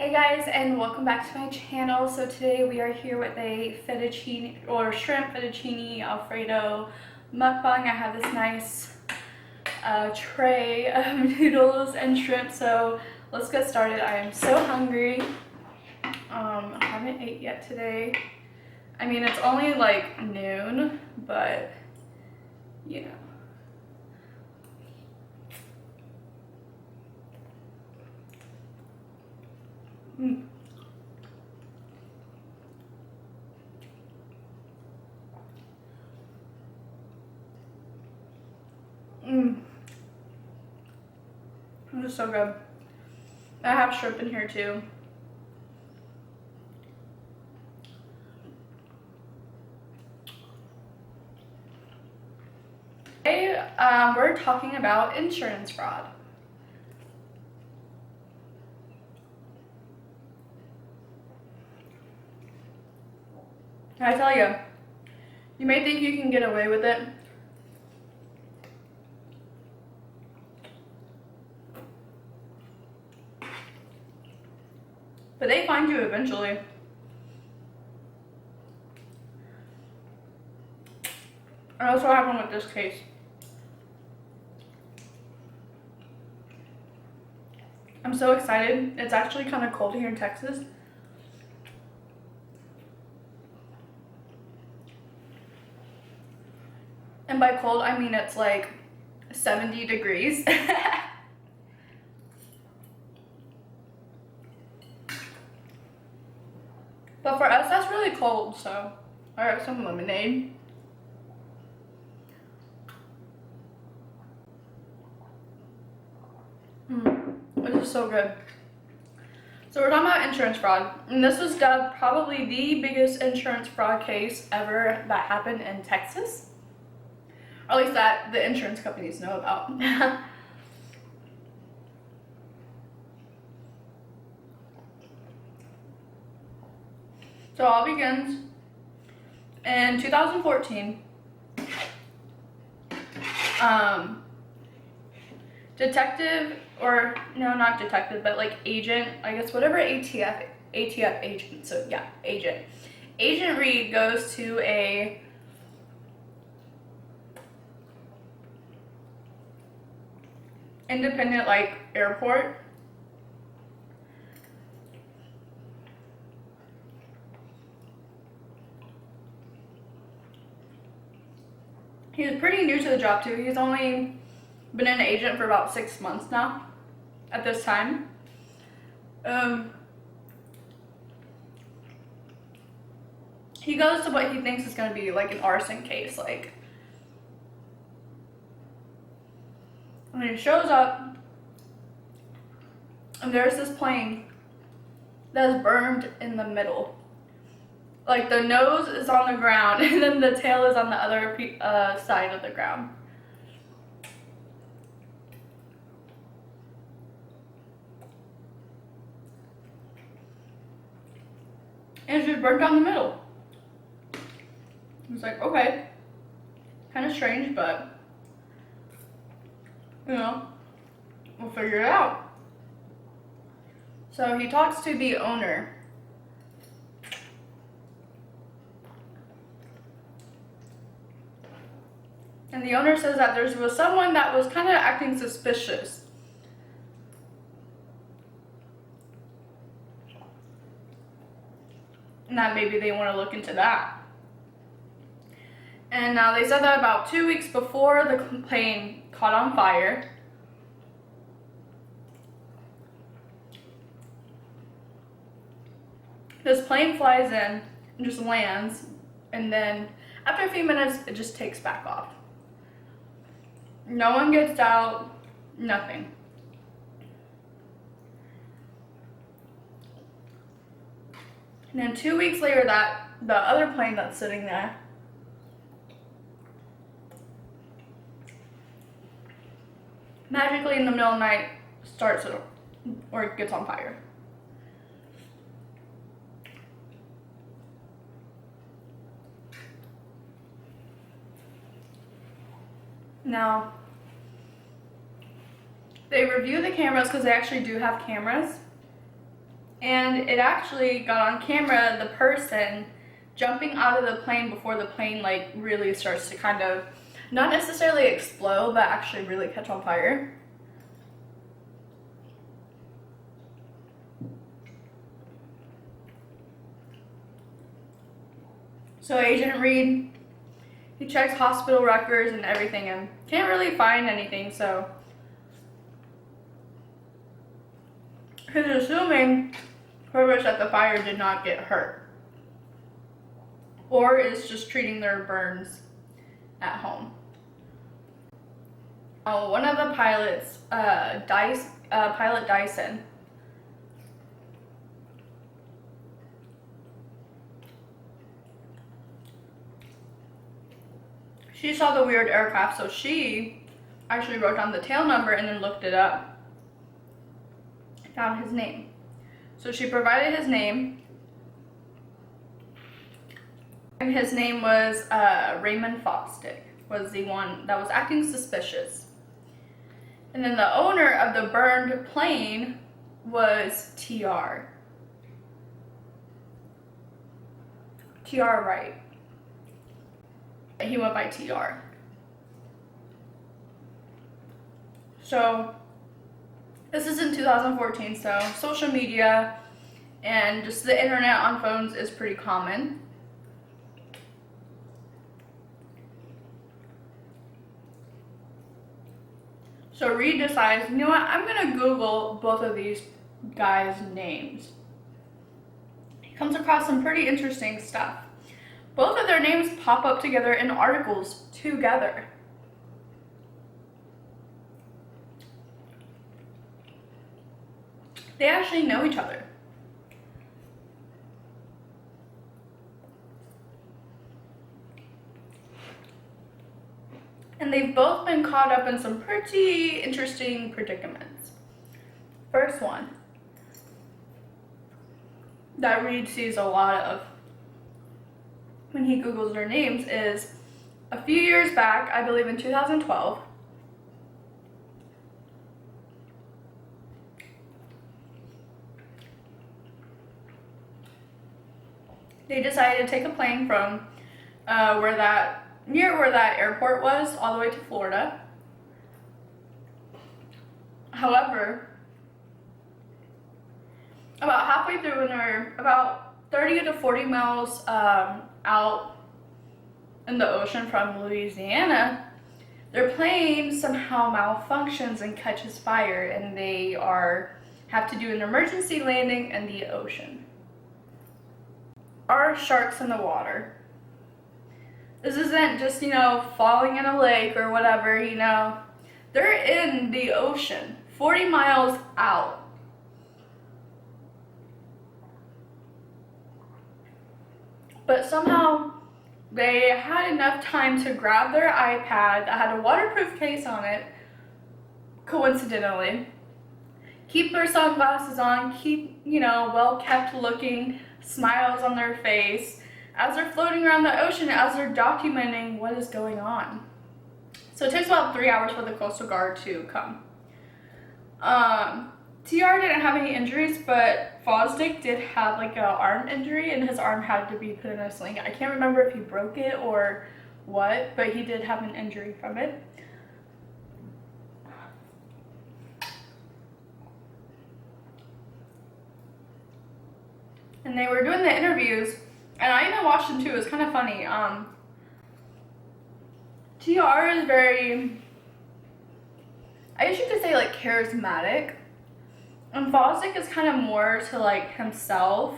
Hey guys, and welcome back to my channel. So today we are here with a fettuccine or shrimp fettuccine Alfredo mukbang. I have this nice tray of noodles and shrimp, so let's get started. I am so hungry. I haven't ate yet today. I mean, it's only like noon, but you know. This is so good. I have shrimp in here too. Today, we're talking about insurance fraud. I tell you, you may think you can get away with it, but they find you eventually. And that's what happened with this case. I'm so excited. It's actually kind of cold here in Texas. And by cold, I mean it's like 70 degrees. But for us, that's really cold, so I got some lemonade. This is so good. So we're talking about insurance fraud, and this was dubbed probably the biggest insurance fraud case ever that happened in Texas. Or at least that the insurance companies know about. So it all begins in 2014. Detective, or no, not detective, but like agent, I guess whatever ATF agent, so yeah, Agent Reed goes to a independent like airport. He's pretty new to the job too. He's only been an agent for about 6 months now at this time. He goes to what he thinks is going to be like an arson case, like, and he shows up and there's this plane that's burned in the middle. Like the nose is on the ground and then the tail is on the other side of the ground. And it's just burnt down the middle. It's like, okay, kind of strange, but you know, we'll figure it out. So he talks to the owner. And the owner says that there was someone that was kind of acting suspicious. And that maybe they want to look into that. And now they said that about 2 weeks before the plane caught on fire, this plane flies in and just lands, and then after a few minutes it just takes back off. No one gets out, nothing. And then 2 weeks later, that the other plane that's sitting there magically in the middle of the night starts or gets on fire. Now, they review the cameras because they actually do have cameras. And it actually got on camera the person jumping out of the plane before the plane like really starts to kind of not necessarily explode, but actually really catch on fire. So Agent Reed, he checks hospital records and everything and can't really find anything, so he's assuming whoever set the fire did not get hurt or is just treating their burns at home. One of the pilots, Pilot Dyson, she saw the weird aircraft, so she actually wrote down the tail number and then looked it up. Found his name. So she provided his name. And his name was Raymond Fosdick, was the one that was acting suspicious. And then the owner of the burned plane was TR. TR Wright. He went by TR. So this is in 2014, so social media and just the internet on phones is pretty common. So Reed decides, you know what, I'm gonna Google both of these guys' names. He comes across some pretty interesting stuff. Both of their names pop up together in articles together. They actually know each other. And they've both been caught up in some pretty interesting predicaments. First one that Reed sees a lot of when he Googles their names is a few years back, I believe in 2012, they decided to take a plane from near where that airport was, all the way to Florida. However, about halfway through, when they're about 30 to 40 miles out in the ocean from Louisiana, their plane somehow malfunctions and catches fire, and they have to do an emergency landing in the ocean. Are sharks in the water? This isn't just, falling in a lake or whatever, They're in the ocean, 40 miles out. But somehow they had enough time to grab their iPad that had a waterproof case on it, coincidentally, keep their sunglasses on, keep, well-kept looking smiles on their face, as they're floating around the ocean, as they're documenting what is going on. So it takes about 3 hours for the Coastal Guard to come. TR didn't have any injuries, but Fosdick did have like an arm injury, and his arm had to be put in a sling. I can't remember if he broke it or what, but he did have an injury from it. And they were doing the interviews, and I even watched them too. It was kind of funny. TR is very, I guess you could say, like, charismatic. And Fosdick is kind of more to like himself,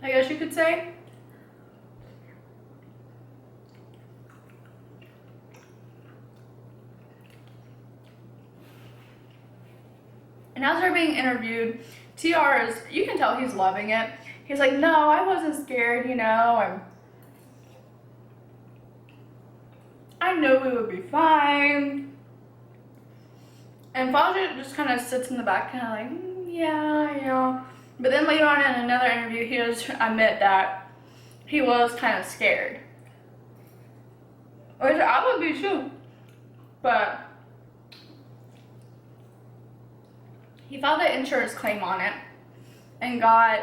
I guess you could say. And as they're being interviewed, TR is, you can tell he's loving it. He's like, no, I wasn't scared, I know we would be fine. And Fosdick just kind of sits in the back, kind of like, yeah. But then later on in another interview, he does admit that he was kind of scared. Which I would be too. But he filed an insurance claim on it. and got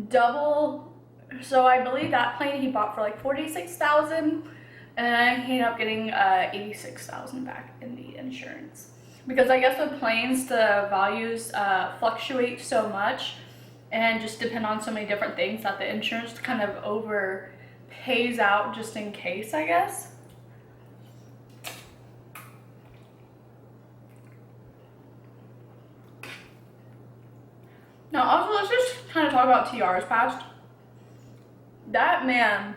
double. So I believe that plane he bought for like $46,000, and then he ended up getting $86,000 back in the insurance. Because I guess with planes, the values fluctuate so much and just depend on so many different things that the insurance kind of overpays out just in case, I guess. Now also, let's just kind of talk about TR's past. That man,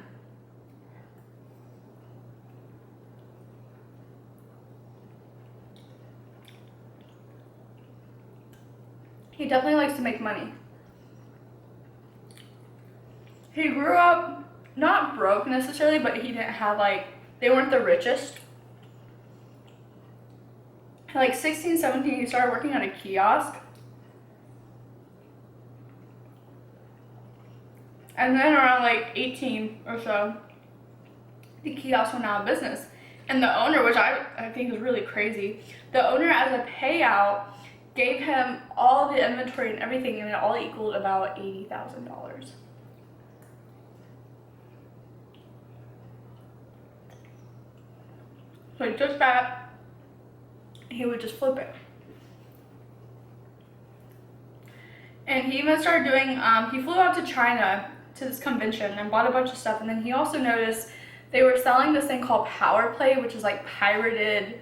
he definitely likes to make money. He grew up not broke necessarily, but he didn't have like, they weren't the richest. Like 16, 17, he started working at a kiosk. And then around like 18 or so, the kiosk went out of business. And the owner, which I think is really crazy, the owner as a payout gave him all the inventory and everything, and it all equaled about $80,000. So he took that, he would just flip it. And he even started doing, he flew out to China to this convention and bought a bunch of stuff, and then he also noticed they were selling this thing called Power Play, which is like pirated,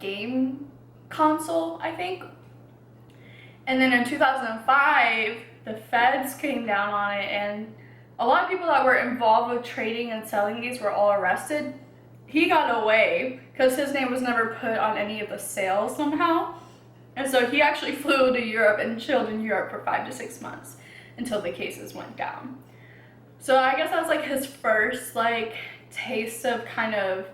game console, I think. And then in 2005, the feds came down on it, and a lot of people that were involved with trading and selling these were all arrested. He got away because his name was never put on any of the sales somehow. And so he actually flew to Europe and chilled in Europe for 5 to 6 months until the cases went down. So I guess that was like his first like taste of kind of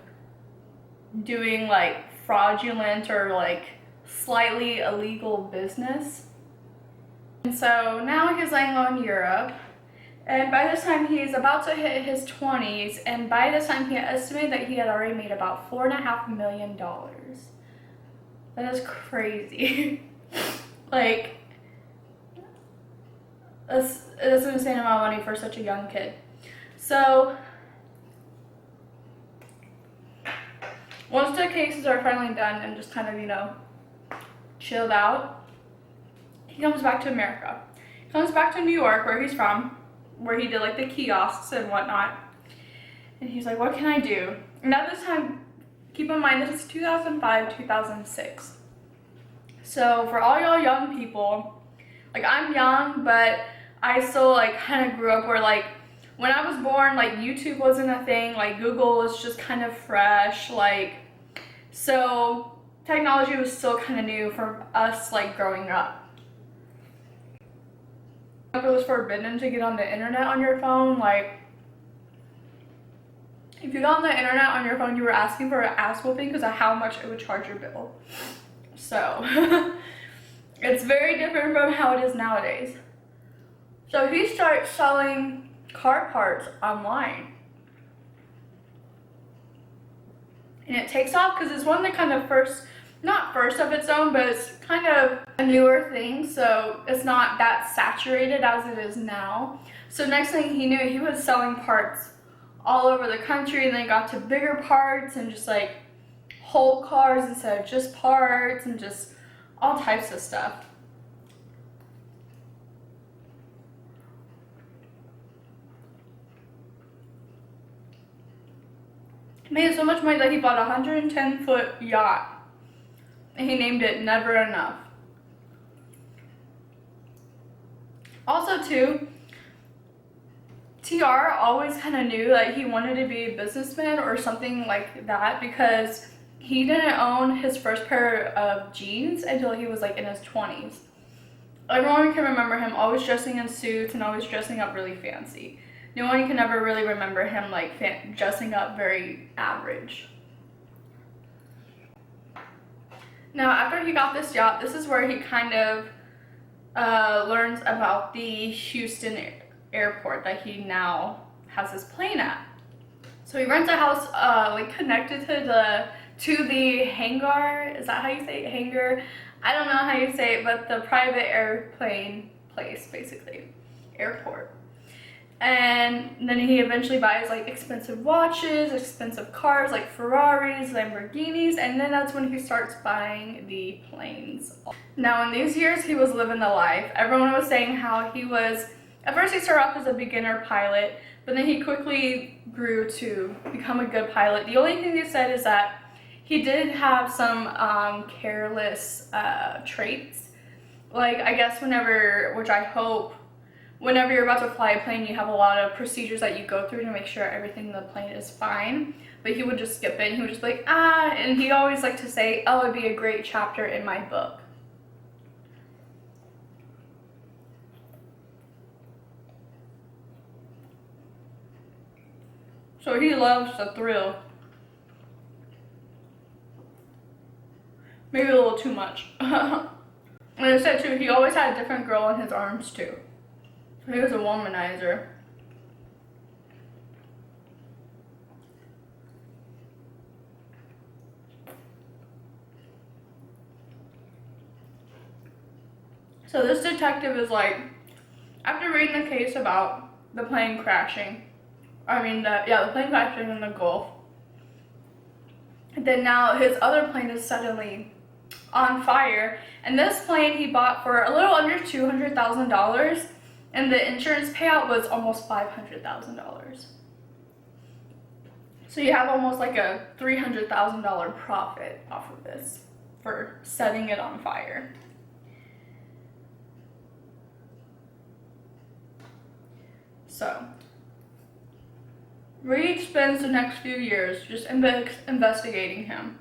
doing like fraudulent or like slightly illegal business. And so now he's laying low in Europe. And by this time he's about to hit his 20s, and by this time he estimated that he had already made about $4.5 million. That is crazy. Like, that's an insane amount of money for such a young kid. So, once the cases are finally done and just kind of, you know, chilled out, he comes back to America. He comes back to New York, where he's from, where he did like the kiosks and whatnot. And he's like, what can I do? And at this time, keep in mind, this is 2005, 2006. So for all y'all young people, like I'm young, but I still like kind of grew up where like when I was born, like YouTube wasn't a thing, like Google was just kind of fresh, like, so technology was still kind of new for us like growing up. It was forbidden to get on the internet on your phone. Like, if you got on the internet on your phone, you were asking for an ass whooping because of how much it would charge your bill. So, it's very different from how it is nowadays. So he starts selling car parts online. And it takes off because it's one of the kind of not first of its own, but it's kind of a newer thing, so it's not that saturated as it is now. So next thing he knew, he was selling parts all over the country, and then got to bigger parts and just like whole cars instead of just parts, and just all types of stuff. He made so much money that he bought a 110-foot yacht. And he named it Never Enough. Also too, TR always kind of knew that he wanted to be a businessman or something like that, because he didn't own his first pair of jeans until he was like in his 20s. Everyone can remember him always dressing in suits and always dressing up really fancy. No one can ever really remember him like dressing up very average. Now, after he got this yacht, this is where he kind of learns about the Houston airport that he now has his plane at. So he rents a house like connected to the hangar. Is that how you say it? Hangar? I don't know how you say it, but the private airplane place, basically, airport. And then he eventually buys like expensive watches, expensive cars like Ferraris, Lamborghinis, and then that's when he starts buying the planes. Now in these years, he was living the life. Everyone was saying how he was, at first he started off as a beginner pilot, but then he quickly grew to become a good pilot. The only thing they said is that he did have some careless traits. Like, I guess whenever you're about to fly a plane, you have a lot of procedures that you go through to make sure everything in the plane is fine. But he would just skip it, and he would just be like, and he always liked to say, oh, it'd be a great chapter in my book. So he loves the thrill. Maybe a little too much. And I said too, he always had a different girl in his arms too. So he was a womanizer. So this detective is like, after reading the case about the plane crashing, the plane crashing in the Gulf, then now his other plane is suddenly on fire, and this plane he bought for a little under $200,000, and the insurance payout was almost $500,000. So you have almost like a $300,000 profit off of this for setting it on fire. So Reed spends the next few years just investigating him.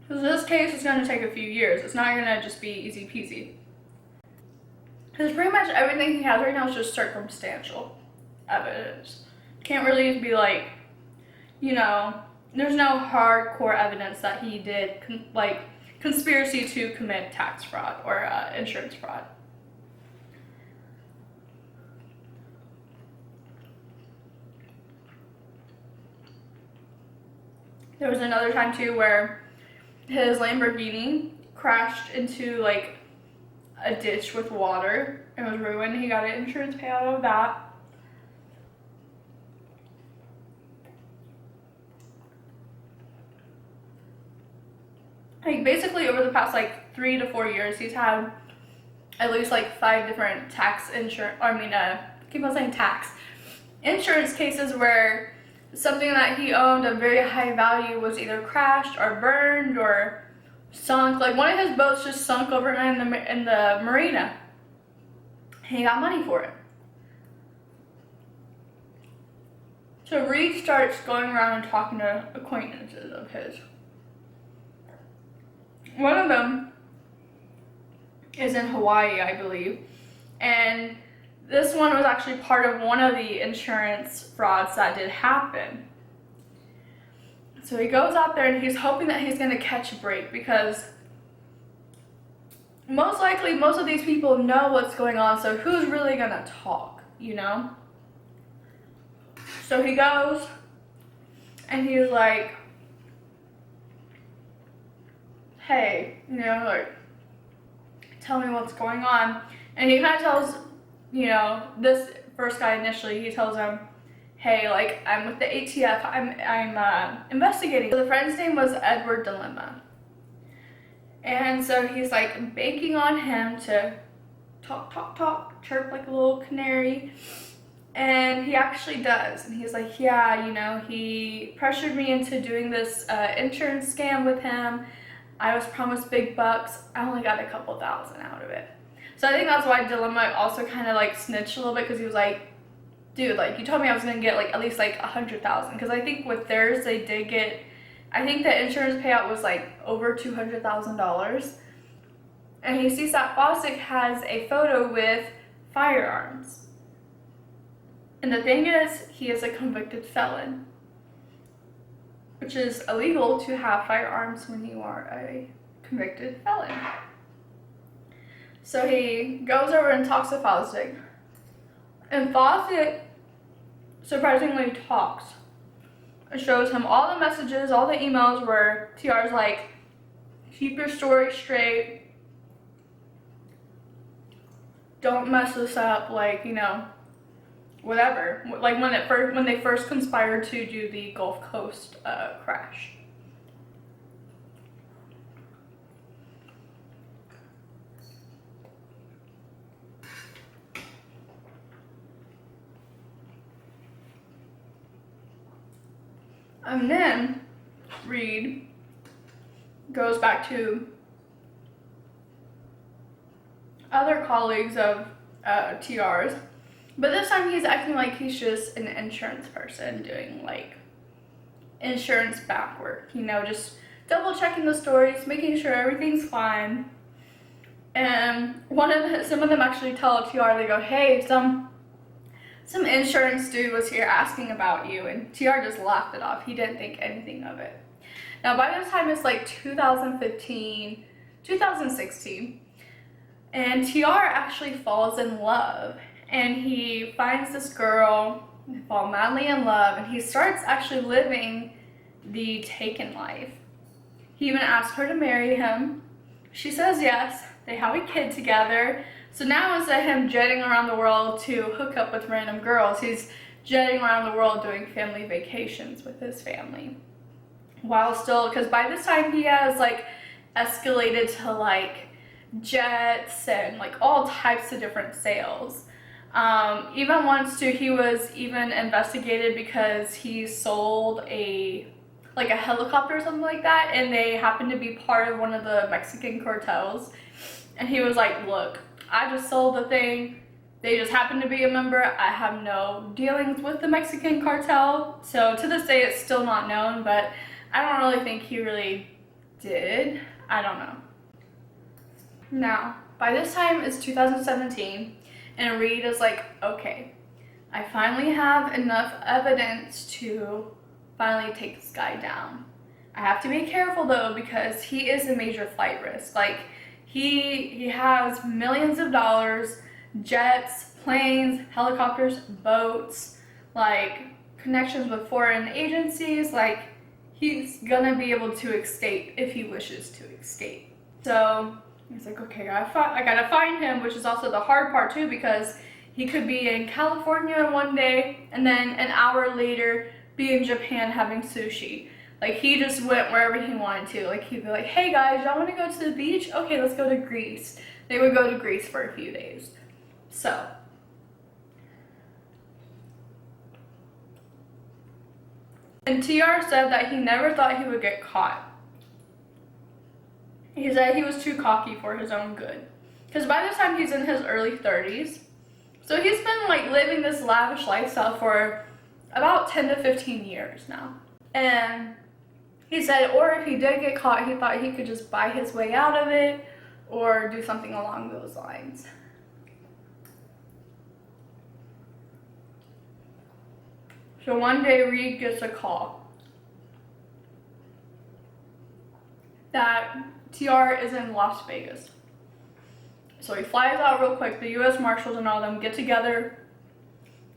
Because this case is going to take a few years. It's not going to just be easy peasy. Because pretty much everything he has right now is just circumstantial evidence. Can't really be like, there's no hardcore evidence that he did conspiracy to commit tax fraud or insurance fraud. There was another time too where his Lamborghini crashed into like a ditch with water and was ruined. He got an insurance payout of that. Like basically over the past like 3 to 4 years, he's had at least like 5 different insurance cases where something that he owned of very high value was either crashed or burned or sunk. Like one of his boats just sunk overnight in the marina. He got money for it. So Reed starts going around and talking to acquaintances of his. One of them is in Hawaii, I believe, and this one was actually part of one of the insurance frauds that did happen. So he goes out there and he's hoping that he's going to catch a break, because most likely most of these people know what's going on, so who's really going to talk, So he goes and he's like, hey, tell me what's going on. And he kind of tells, this first guy initially, he tells him, hey, like, I'm with the ATF, I'm investigating. So the friend's name was Edward Dilemma. And so he's like banking on him to talk, chirp like a little canary. And he actually does. And he's like, yeah, he pressured me into doing this insurance scam with him. I was promised big bucks. I only got a couple thousand out of it. So I think that's why Dilemma also kind of like snitched a little bit, because he was like, dude, like you told me I was going to get like at least like 100,000. Because I think with theirs, they did get, I think the insurance payout was like over $200,000. And he sees that Fosdick has a photo with firearms. And the thing is, he is a convicted felon, which is illegal to have firearms when you are a convicted felon. So he goes over and talks to Fosdick. And Fosdick surprisingly talks. It shows him all the messages, all the emails where TR's like, Keep your story straight. Don't mess this up, like, you know, whatever. Like when they first conspired to do the Gulf Coast crash. And then Reed goes back to other colleagues of TR's, but this time he's acting like he's just an insurance person doing like insurance back work, you know, just double checking the stories, making sure everything's fine. And some of them actually tell TR, they go, hey, some insurance dude was here asking about you, and TR just laughed it off. He didn't think anything of it. Now by this time it's like 2015, 2016, and TR actually falls in love, and he finds this girl, they fall madly in love, and he starts actually living the taken life. He even asked her to marry him. She says yes. They have a kid together. So now instead of him jetting around the world to hook up with random girls, he's jetting around the world doing family vacations with his family. While still, because by this time he has like escalated to like jets and like all types of different sales. Even once too, he was even investigated because he sold a helicopter or something like that, and they happened to be part of one of the Mexican cartels. And he was like, look, I just sold the thing. They just happen to be a member. I have no dealings with the Mexican cartel. So to this day, it's still not known, but I don't really think he really did. I don't know. Now, by this time, it's 2017, and Reed is like, okay, I finally have enough evidence to finally take this guy down. I have to be careful though, because he is a major flight risk. Like, he has millions of dollars, jets, planes, helicopters, boats, like connections with foreign agencies. Like, he's gonna be able to escape if he wishes to escape. So he's like, okay, I gotta find him, which is also the hard part too, because he could be in California one day and then an hour later be in Japan having sushi. Like, he just went wherever he wanted to. Like, he'd be like, hey guys, y'all want to go to the beach? Okay, let's go to Greece. They would go to Greece for a few days. So and TR said that he never thought he would get caught. He said he was too cocky for his own good. Because by this time he's in his early 30s. So he's been like living this lavish lifestyle for about 10 to 15 years now. And he said, or if he did get caught, he thought he could just buy his way out of it or do something along those lines. So one day Reed gets a call that TR is in Las Vegas. So he flies out real quick. The US Marshals and all them get together,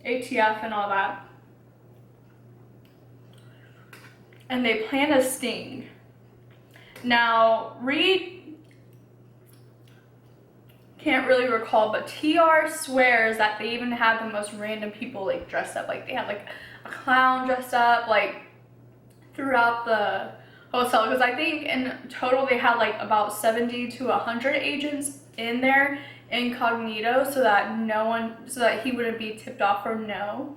ATF and all that. And they plan a sting. Now, Reed can't really recall, but TR swears that they even had the most random people like dressed up. Like, they had like a clown dressed up like throughout the hotel, because I think in total they had like about 70 to 100 agents in there incognito, so that he wouldn't be tipped off or no.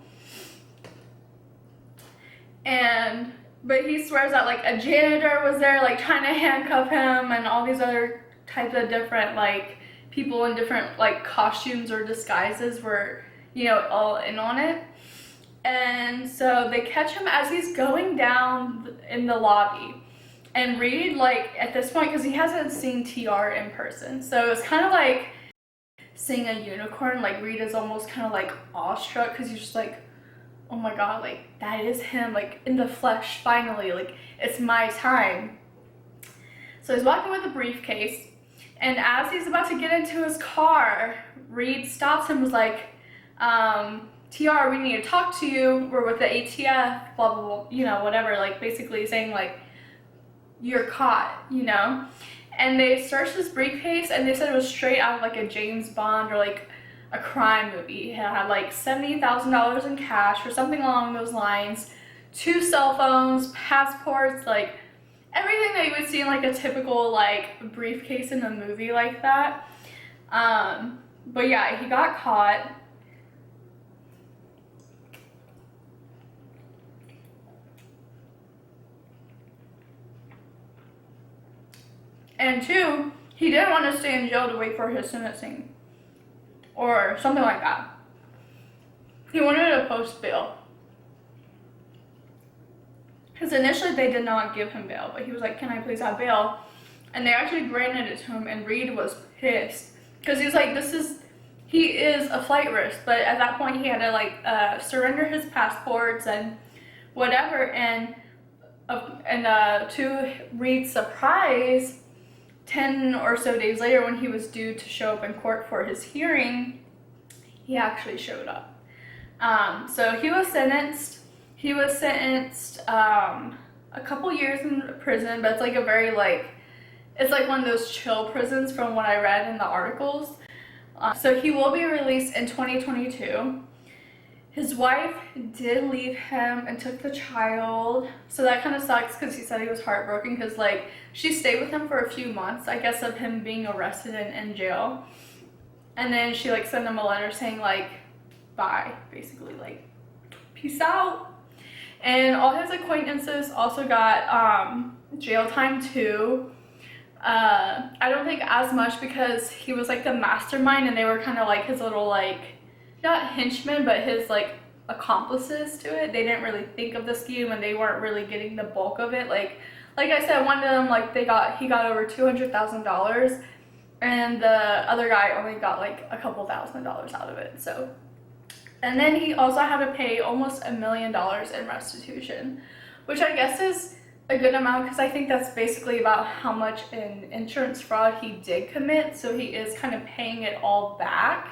But he swears that like a janitor was there like trying to handcuff him, and all these other types of different like people in different like costumes or disguises were, you know, all in on it. And so they catch him as he's going down in the lobby. And Reed, like at this point, because he hasn't seen TR in person, so it's kind of like seeing a unicorn. Like, Reed is almost kind of like awestruck, because he's just like, oh my god, like that is him, like in the flesh, finally, like it's my time. So he's walking with a briefcase, and as he's about to get into his car, Reed stops him and was like, TR, we need to talk to you, we're with the ATF, blah blah blah, you know, whatever, like basically saying like, you're caught, you know? And they searched his briefcase and they said it was straight out of like a James Bond or like a crime movie. It had like $70,000 in cash or something along those lines, 2 cell phones, passports, like everything that you would see in like a typical like briefcase in a movie like that. But yeah, he got caught. And 2, he didn't want to stay in jail to wait for his sentencing or something like that. He wanted to post bail. Because initially they did not give him bail, but he was like, can I please have bail? And they actually granted it to him, and Reed was pissed. Because he was like, he is a flight risk. But at that point he had to like surrender his passports and whatever. And to Reed's surprise, 10 or so days later, when he was due to show up in court for his hearing, he actually showed up. So he was sentenced. He was sentenced a couple years in prison, but it's like a very like, it's like one of those chill prisons from what I read in the articles. So he will be released in 2022. His wife did leave him and took the child, so that kind of sucks because he said he was heartbroken because like she stayed with him for a few months, I guess, of him being arrested and in jail. And then she like sent him a letter saying like, bye, basically like, peace out. And all his acquaintances also got jail time too. I don't think as much because he was like the mastermind and they were kind of like his little like, not henchmen, but his like accomplices to it. They didn't really think of the scheme and they weren't really getting the bulk of it. Like I said, one of them, like he got over $200,000 and the other guy only got like a couple $1,000s out of it. So, and then he also had to pay almost $1 million in restitution, which I guess is a good amount because I think that's basically about how much in insurance fraud he did commit. So he is kind of paying it all back.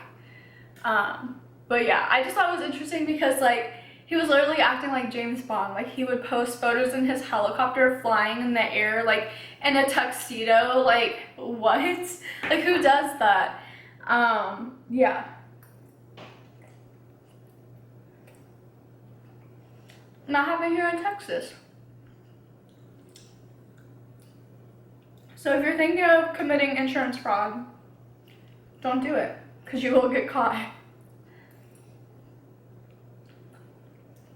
But yeah, I just thought it was interesting because like he was literally acting like James Bond. Like he would post photos in his helicopter flying in the air like in a tuxedo. Like what? Like who does that? Yeah. Not happening here in Texas. So if you're thinking of committing insurance fraud, don't do it because you will get caught.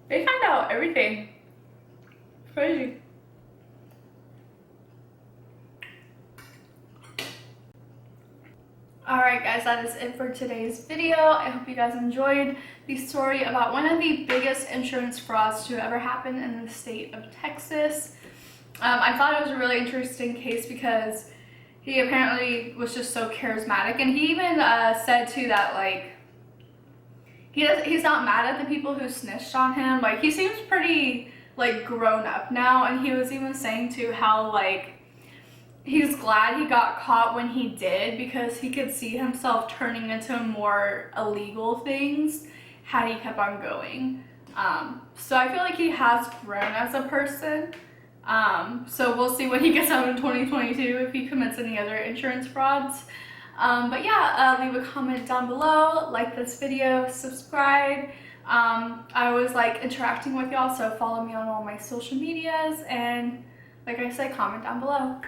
They find out everything. It's crazy. Alright guys, that is it for today's video. I hope you guys enjoyed the story about one of the biggest insurance frauds to ever happen in the state of Texas. I thought it was a really interesting case because he apparently was just so charismatic, and he even said too that like he's not mad at the people who snitched on him. Like he seems pretty like grown up now, and he was even saying too how like he's glad he got caught when he did because he could see himself turning into more illegal things had he kept on going. So I feel like he has grown as a person. So we'll see what he gets out in 2022 if he commits any other insurance frauds. But yeah, leave a comment down below, like this video, subscribe. I always like interacting with y'all, so follow me on all my social medias, and like I said, comment down below.